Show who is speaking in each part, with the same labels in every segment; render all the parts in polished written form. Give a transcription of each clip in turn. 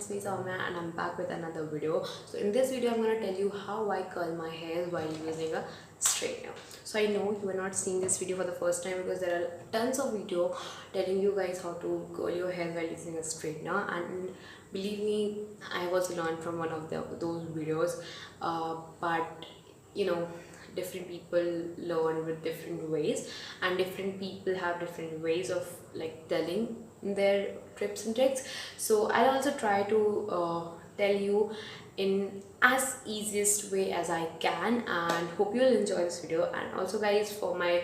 Speaker 1: it's me Soumya and I'm back with another video. So in this video I'm going to tell you how I curl my hair while using a straightener. So I know you are not seeing this video for the first time because there are tons of video telling you guys how to curl your hair while using a straightener, and believe me, I was learned from one of those videos, but you know, different people learn with different ways, and different people have different ways of like telling their tips and tricks. So I'll also try to tell you in as easiest way as I can, and hope you'll enjoy this video. And also guys, for my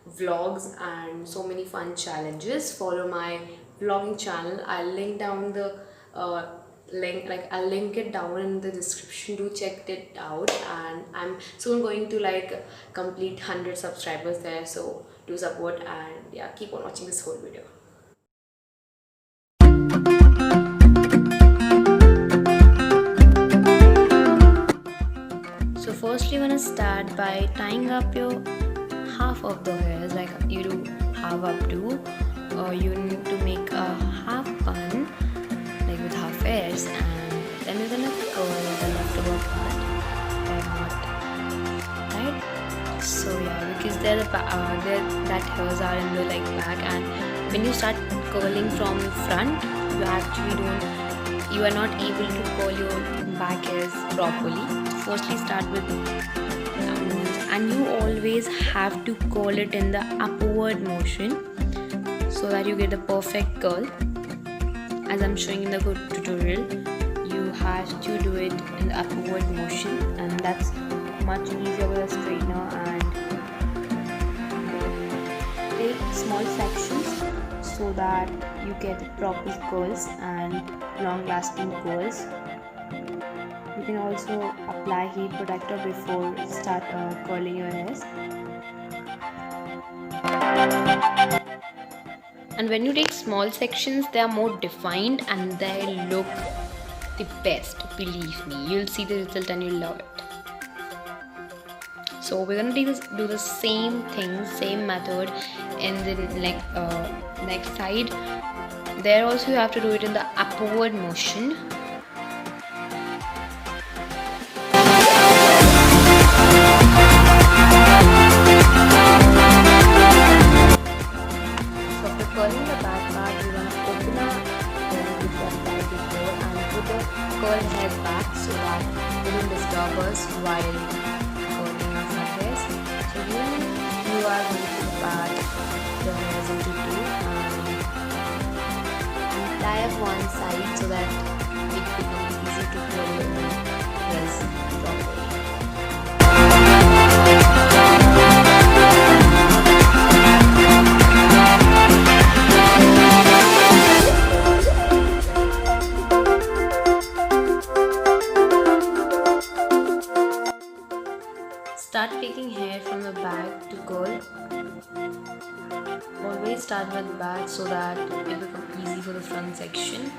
Speaker 1: vlogs and so many fun challenges, follow my vlogging channel. I'll link down the I'll link it down in the description. Do check it out, and I'm soon going to like complete 100 subscribers there, so do support, and yeah, keep on watching this whole video. So first you're gonna start by tying up your half of the hairs, like you do half up to, or you need to make a half bun like with half hairs, and then you're gonna curl the leftover part by knot, right? So yeah, because that hairs are in the like back, and when you start curling from front, you are not able to curl your back hairs properly. Firstly start with and you always have to curl it in the upward motion so that you get the perfect curl. As I'm showing in the tutorial, you have to do it in the upward motion, and that's much easier with a straightener. And take small sections so that you get proper curls and long lasting curls. You can also apply heat protector before start curling your hairs. And when you take small sections, they are more defined and they look the best. Believe me, you'll see the result and you'll love it. So we're gonna do the same thing, same method in the next side. There also you have to do it in the upward motion. Curling the back part, we're going to open our hair which was tied before and put the curl hair back so that it will disturb us while curling our front hairs. So here you are going to part the hairs into two and tie up one side so that it becomes easy to curl your hairs properly. Start taking hair from the back to curl. Always start with the back so that it becomes easy for the front section.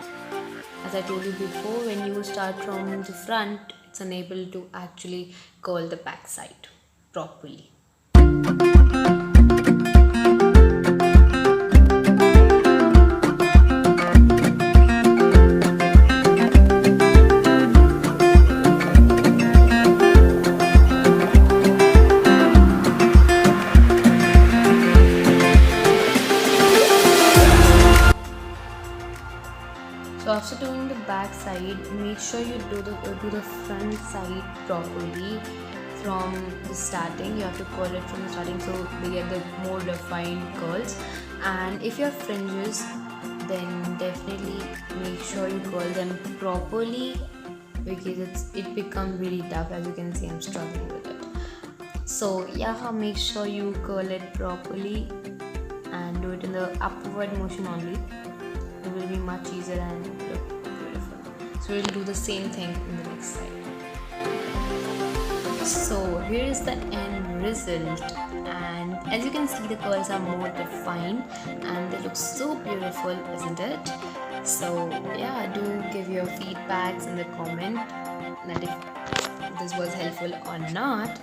Speaker 1: As I told you before, when you start from the front, it's unable to actually curl the back side properly. So after doing the back side, make sure you do the front side properly from the starting. You have to curl it from the starting so they get the more defined curls. And if you have fringes, then definitely make sure you curl them properly because it becomes really tough. As you can see, I'm struggling with it. So yeah, make sure you curl it properly and do it in the upward motion only. It will be much easier and look beautiful. So we'll do the same thing in the next side. So here is the end result, and as you can see, the curls are more defined and they look so beautiful, isn't it? So yeah, do give your feedbacks in the comment that if this was helpful or not.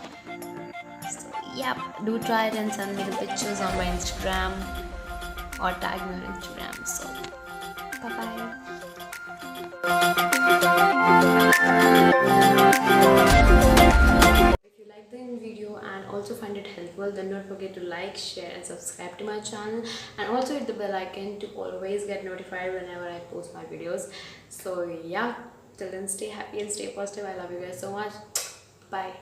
Speaker 1: So yep, do try it and send me the pictures on my Instagram or tag me on Instagram. So bye bye. If you like the video and also find it helpful, then don't forget to like, share and subscribe to my channel, and also hit the bell icon to always get notified whenever I post my videos. So yeah, till then, stay happy and stay positive. I love you guys so much. Bye.